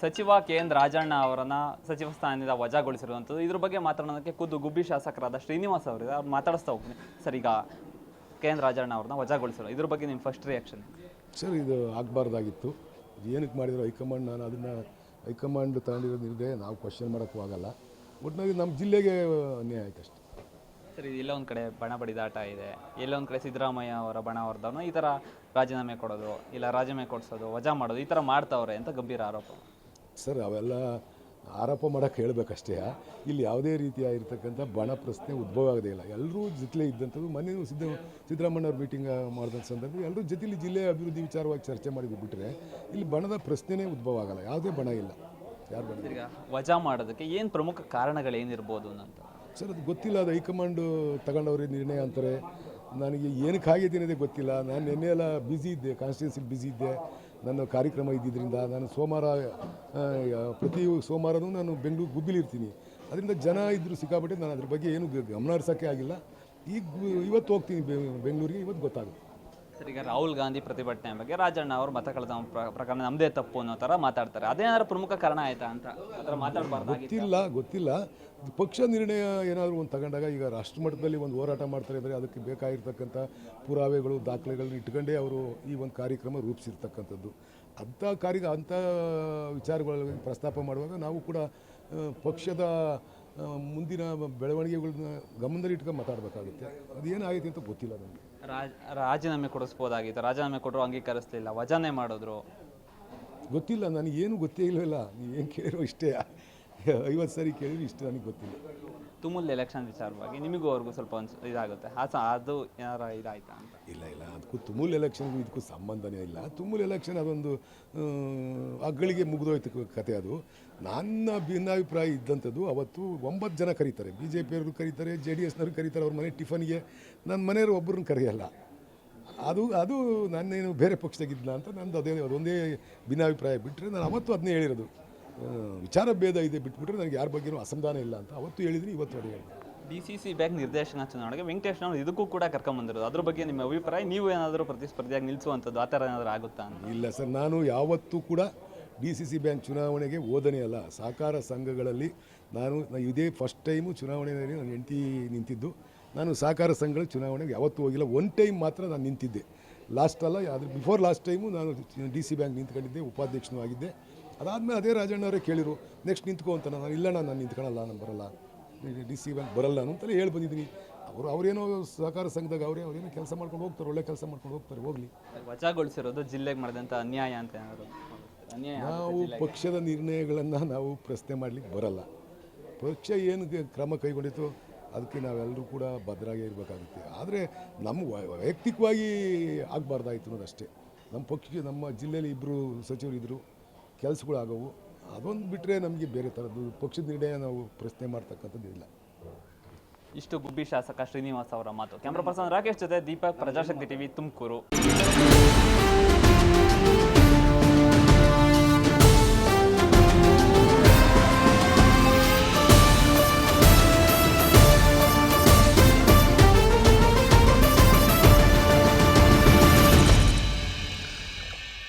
ಸಚಿವ ಕೆ.ಎನ್. ರಾಜಣ್ಣ ಅವರನ್ನ ಸಚಿವ ಸ್ಥಾನದಿಂದ ವಜಾಗೊಳಿಸಿರುವಂಥದ್ದು. ಇದ್ರ ಬಗ್ಗೆ ಮಾತನಾಡೋದಕ್ಕೆ ಖುದ್ದು ಗುಬ್ಬಿ ಶಾಸಕರಾದ ಶ್ರೀನಿವಾಸ್ ಅವರಿದೆ. ಅವ್ರು ಮಾತಾಡಿಸ್ತಾ ಹೋಗ್ತೀನಿ ಸರ್. ಈಗ ಕೆ.ಎನ್. ರಾಜಣ್ಣ ಅವ್ರನ್ನ ವಜಾಗೊಳಿಸಿರೋ ಇದ್ರ ಬಗ್ಗೆ ನಿಮ್ಮ ಫಸ್ಟ್ ರಿಯಾಕ್ಷನ್? ಸರ್, ಇದು ಆಗಬಾರ್ದಾಗಿತ್ತು. ಏನಕ್ಕೆ ಮಾಡಿದ್ರು ಹೈಕಮಾಂಡ್, ನಾನು ಅದನ್ನು ಹೈಕಮಾಂಡ್ ತಗೊಂಡಿರೋ ನಿರ್ಣಯ ನಾವು ಕ್ವಶನ್ ಮಾಡೋಕ್ಕೂ ಆಗಲ್ಲ. ಒಟ್ಟಿನಲ್ಲಿ ನಮ್ಮ ಜಿಲ್ಲೆಗೆ ಅನ್ಯಾಯ ಆಯ್ತು ಅಷ್ಟೇ. ಸರ್, ಇದು ಎಲ್ಲೊಂದು ಕಡೆ ಬಣ ಬಡಿದಾಟ ಇದೆ, ಎಲ್ಲೊಂದು ಕಡೆ ಸಿದ್ದರಾಮಯ್ಯ ಅವರ ಬಣ ಹೊರದವನು ಈ ಥರ ರಾಜೀನಾಮೆ ಕೊಡೋದು, ಇಲ್ಲ ರಾಜೀನಾಮೆ ಕೊಡಿಸೋದು, ವಜಾ ಮಾಡೋದು ಈ ಥರ ಮಾಡ್ತಾವ್ರೆ ಅಂತ ಗಂಭೀರ ಆರೋಪ. ಸರ್, ಅವೆಲ್ಲ ಆರೋಪ ಮಾಡೋಕ್ಕೆ ಹೇಳಬೇಕಷ್ಟೇ. ಇಲ್ಲಿ ಯಾವುದೇ ರೀತಿಯಾಗಿರ್ತಕ್ಕಂಥ ಬಣ ಪ್ರಶ್ನೆ ಉದ್ಭವ ಆಗೋದೇ ಇಲ್ಲ. ಎಲ್ಲರೂ ಜೊತೆಲೇ ಇದ್ದಂಥದ್ದು. ಮೊನ್ನೆ ಸಿದ್ದರಾಮಯ್ಯ ಅವ್ರ ಮೀಟಿಂಗ್ ಮಾಡಿದ ಸಂದರ್ಭದಲ್ಲಿ ಎಲ್ಲರೂ ಜೊತೆಲಿ ಜಿಲ್ಲೆ ಅಭಿವೃದ್ಧಿ ವಿಚಾರವಾಗಿ ಚರ್ಚೆ ಮಾಡಿದ್ದು ಬಿಟ್ಟರೆ ಇಲ್ಲಿ ಬಣದ ಪ್ರಶ್ನೆನೇ ಉದ್ಭವ ಆಗಲ್ಲ. ಯಾವುದೇ ಬಣ ಇಲ್ಲ. ಯಾರು ಬಣ ಈಗ ವಜಾ ಮಾಡೋದಕ್ಕೆ ಏನು ಪ್ರಮುಖ ಕಾರಣಗಳೇನಿರ್ಬೋದು ಅಂತ? ಸರ್, ಅದು ಗೊತ್ತಿಲ್ಲ. ಅದು ಹೈಕಮಾಂಡ್ ತಗೊಂಡವ್ರೆ ನಿರ್ಣಯ ಅಂತಾರೆ. ನನಗೆ ಏನಕ್ಕೆ ಆಗಿದ್ದೀನಿ ಅದೇ ಗೊತ್ತಿಲ್ಲ. ನಾನು ನಿನ್ನೆ ಎಲ್ಲ ಬ್ಯುಸಿ ಇದ್ದೆ, ಕಾನ್ಸ್ಟಿಟ್ಯೂನ್ಸಿಲಿ ಬ್ಯುಸಿ ಇದ್ದೆ. ನನ್ನ ಕಾರ್ಯಕ್ರಮ ಇದ್ದಿದ್ದರಿಂದ ನಾನು ಪ್ರತಿ ಸೋಮವಾರನೂ ನಾನು ಬೆಂಗಳೂರು ಗುಬ್ಬಿಲಿರ್ತೀನಿ. ಅದರಿಂದ ಜನ ಇದ್ದರೂ ಸಿಕ್ಕಾಬಿಟ್ಟೆ ನಾನು ಅದ್ರ ಬಗ್ಗೆ ಏನು ಗಮನ ಹರಿಸೋಕ್ಕೆ ಆಗಿಲ್ಲ. ಇವತ್ತು ಹೋಗ್ತೀನಿ ಬೆಂಗಳೂರಿಗೆ, ಇವತ್ತು ಗೊತ್ತಾಗುತ್ತೆ. ಸರ್, ಈಗ ರಾಹುಲ್ ಗಾಂಧಿ ಪ್ರತಿಭಟನೆ ಬಗ್ಗೆ ರಾಜಣ್ಣ ಅವರು ಮತ ಕಳೆದ ಪ್ರಕರಣ ನಮ್ಮದೇ ತಪ್ಪು ಅನ್ನೋ ಥರ ಮಾತಾಡ್ತಾರೆ. ಅದೇನಾದ್ರೂ ಪ್ರಮುಖ ಕಾರಣ ಆಯಿತಾ ಅಂತ ಅದರ ಮಾತಾಡಬಾರ್ದು? ಗೊತ್ತಿಲ್ಲ. ಪಕ್ಷ ನಿರ್ಣಯ ಏನಾದರೂ ಒಂದು ತಗೊಂಡಾಗ ಈಗ ರಾಷ್ಟ್ರ ಮಟ್ಟದಲ್ಲಿ ಒಂದು ಹೋರಾಟ ಮಾಡ್ತಾರೆ ಅಂದರೆ ಅದಕ್ಕೆ ಬೇಕಾಗಿರ್ತಕ್ಕಂಥ ಪುರಾವೆಗಳು, ದಾಖಲೆಗಳನ್ನ ಇಟ್ಕೊಂಡೇ ಅವರು ಈ ಒಂದು ಕಾರ್ಯಕ್ರಮ ರೂಪಿಸಿರ್ತಕ್ಕಂಥದ್ದು. ಅಂಥ ವಿಚಾರಗಳ ಪ್ರಸ್ತಾಪ ಮಾಡುವಾಗ ನಾವು ಕೂಡ ಪಕ್ಷದ ಮುಂದಿನ ಬೆಳವಣಿಗೆಗಳನ್ನ ಗಮನದಲ್ಲಿ ಇಟ್ಕೊಂಡು ಮಾತಾಡಬೇಕಾಗುತ್ತೆ. ಅದೇನಾಗೈತೆ ಅಂತ ಗೊತ್ತಿಲ್ಲ ನನಗೆ. ರಾಜೀನಾಮೆ ಕೊಡಿಸ್ಬೋದಾಗಿತ್ತು, ರಾಜೀನಾಮೆ ಕೊಟ್ಟರು ಅಂಗೀಕರಿಸಲಿಲ್ಲ, ವಜಾನೆ ಮಾಡಿದ್ರು. ಗೊತ್ತಿಲ್ಲ, ನನಗೇನು ಗೊತ್ತೇ ಇಲ್ಲವಲ್ಲ. ನೀವು ಏನು ಕೇಳಿರೋ ಇಷ್ಟೇ, 50 ಸರಿ ಕೇಳಿದ್ರು ಇಷ್ಟು ನನಗೆ ಗೊತ್ತಿಲ್ಲ. ತುಮೂಲ್ ಎಲೆಕ್ಷನ್ ವಿಚಾರವಾಗಿ ನಿಮಗೂ ಅವ್ರಿಗೂ ಸ್ವಲ್ಪ ಇದಾಗುತ್ತೆ, ಅದು ಏನಾರ ಇದಾಯ್ತಾ ಅಂತ? ಇಲ್ಲ, ಅದಕ್ಕೂ ತುಮೂಲ್ ಎಲೆಕ್ಷನ್ಗೂ ಇದಕ್ಕೂ ಸಂಬಂಧನೇ ಇಲ್ಲ. ತುಮೂಲ್ ಎಲೆಕ್ಷನ್ ಅದೊಂದು ಅಗ್ಗಳಿಗೆ ಮುಗಿದೋಯ್ತು ಕತೆ. ಅದು ನನ್ನ ಭಿನ್ನಾಭಿಪ್ರಾಯ ಇದ್ದಂಥದ್ದು. ಅವತ್ತು 9 ಜನ ಕರೀತಾರೆ, BJP-ಯವರು ಕರೀತಾರೆ, JDS-ನವರು ಕರೀತಾರೆ ಅವ್ರ ಮನೆ ಟಿಫನ್ಗೆ. ನನ್ನ ಮನೆಯವರು ಒಬ್ಬರನ್ನ ಕರೆಯಲ್ಲ. ಅದು ನಾನೇನು ಬೇರೆ ಪಕ್ಷದಾಗಿದ್ದ ಅಂತ ನಂದು ಅದೊಂದೇ ಭಿನ್ನಾಭಿಪ್ರಾಯ. ಬಿಟ್ಟರೆ ನಾನು ಅವತ್ತು ಅದನ್ನೇ ಹೇಳಿರೋದು. ವಿಚಾರ ಭೇದ ಇದೆ ಬಿಟ್ಬಿಟ್ರೆ ನನಗೆ ಯಾರ ಬಗ್ಗೆನೂ ಅಸಮಾಧಾನ ಇಲ್ಲ ಅಂತ ಅವತ್ತು ಹೇಳಿದ್ರಿ, ಇವತ್ತು ಅದೇ ಹೇಳಿದೆ. DCC ಬ್ಯಾಂಕ್ ನಿರ್ದೇಶನ ಚುನಾವಣೆಗೆ ವೆಂಕಟೇಶ್ನವರು ಇದಕ್ಕೂ ಕೂಡ ಕರ್ಕೊಂಬಂದಿರೋದು. ಅದ್ರ ಬಗ್ಗೆ ನಿಮ್ಮ ಅಭಿಪ್ರಾಯ? ನೀವು ಏನಾದರೂ ಪ್ರತಿಸ್ಪರ್ಧಿಯಾಗಿ ನಿಲ್ಲಿಸುವಂಥದ್ದು ಆ ಥರ ಏನಾದರೂ ಆಗುತ್ತಾ ಅಂತ? ಇಲ್ಲ ಸರ್, ನಾನು ಯಾವತ್ತೂ ಕೂಡ DCC ಬ್ಯಾಂಕ್ ಚುನಾವಣೆಗೆ ಓದನೆ ಅಲ್ಲ. ಸಹಕಾರ ಸಂಘಗಳಲ್ಲಿ ನಾನು ಇದೇ ಫಸ್ಟ್ ಟೈಮು ಚುನಾವಣೆಯಲ್ಲಿ ನನ್ನ ಹೆಂಡತಿ ನಿಂತಿದ್ದು. ನಾನು ಸಹಕಾರ ಸಂಘಗಳ ಚುನಾವಣೆಗೆ ಯಾವತ್ತೂ ಹೋಗಿಲ್ಲ. ಒನ್ ಟೈಮ್ ಮಾತ್ರ ನಾನು ನಿಂತಿದ್ದೆ, ಲಾಸ್ಟ್ ಅಲ್ಲ, ಅದ್ರ ಬಿಫೋರ್ ಲಾಸ್ಟ್ ಟೈಮು ನಾನು DC ಬ್ಯಾಂಕ್ ನಿಂತ್ಕೊಂಡಿದ್ದೆ, ಉಪಾಧ್ಯಕ್ಷನೂ ಆಗಿದ್ದೆ. ಅದಾದಮೇಲೆ ಅದೇ ರಾಜಣ್ಣವರೇ ಕೇಳಿರು, ನೆಕ್ಸ್ಟ್ ನಿಂತ್ಕೊ ಅಂತ. ನಾನು ಇಲ್ಲ, ನಾನು ನಿಂತ್ಕೊಳ್ಳಲ್ಲ, ನಾನು ಬರಲ್ಲ, DC ಬ್ಯಾಂಕ್ ಬರಲ್ಲ ಅಂತಲೇ ಹೇಳಿ ಬಂದಿದ್ದೀನಿ. ಅವರೇನೋ ಸಹಕಾರ ಸಂಘದಾಗ ಅವರೇನೋ ಕೆಲಸ ಮಾಡ್ಕೊಂಡು ಹೋಗ್ತಾರೆ, ಒಳ್ಳೆ ಕೆಲಸ ಮಾಡ್ಕೊಂಡು ಹೋಗ್ತಾರೆ, ಹೋಗಲಿ. ವಜಾಗೊಳಿಸಿರೋದು ಜಿಲ್ಲೆಗೆ ಮಾಡಿದಂಥ ಅನ್ಯಾಯ ಅಂತ ಏನಾದ್ರು? ನಾವು ಪಕ್ಷದ ನಿರ್ಣಯಗಳನ್ನು ನಾವು ಪ್ರಶ್ನೆ ಮಾಡಲಿಕ್ಕೆ ಬರಲ್ಲ. ಪಕ್ಷ ಏನು ಕ್ರಮ ಕೈಗೊಂಡಿತ್ತು ಅದಕ್ಕೆ ನಾವೆಲ್ಲರೂ ಕೂಡ ಭದ್ರಾಗಿ ಇರಬೇಕಾಗುತ್ತೆ. ಆದರೆ ನಮ್ಮ ವೈಯಕ್ತಿಕವಾಗಿ ಆಗಬಾರ್ದಾಯಿತು ಅನ್ನೋದಷ್ಟೇ. ನಮ್ಮ ಜಿಲ್ಲೆಯಲ್ಲಿ 2 ಸಚಿವರಿದ್ದರು, ಕೆಲಸಗಳಾಗವು. ಅದೊಂದು ಬಿಟ್ಟರೆ ನಮಗೆ ಬೇರೆ ಥರದ್ದು ಪಕ್ಷದ ನಿರ್ಣಯ ನಾವು ಪ್ರಶ್ನೆ ಮಾಡ್ತಕ್ಕಂಥದ್ದು ಇಲ್ಲ. ಇಷ್ಟು ಗುಬ್ಬಿ ಶಾಸಕ ಶ್ರೀನಿವಾಸ್ ಅವರ ಮಾತು. ಕ್ಯಾಮ್ರಾ ಪರ್ಸನ್ ರಾಕೇಶ್ ಜೊತೆ ದೀಪಕ್, ಪ್ರಜಾಶಕ್ತಿ TV, ತುಮಕೂರು.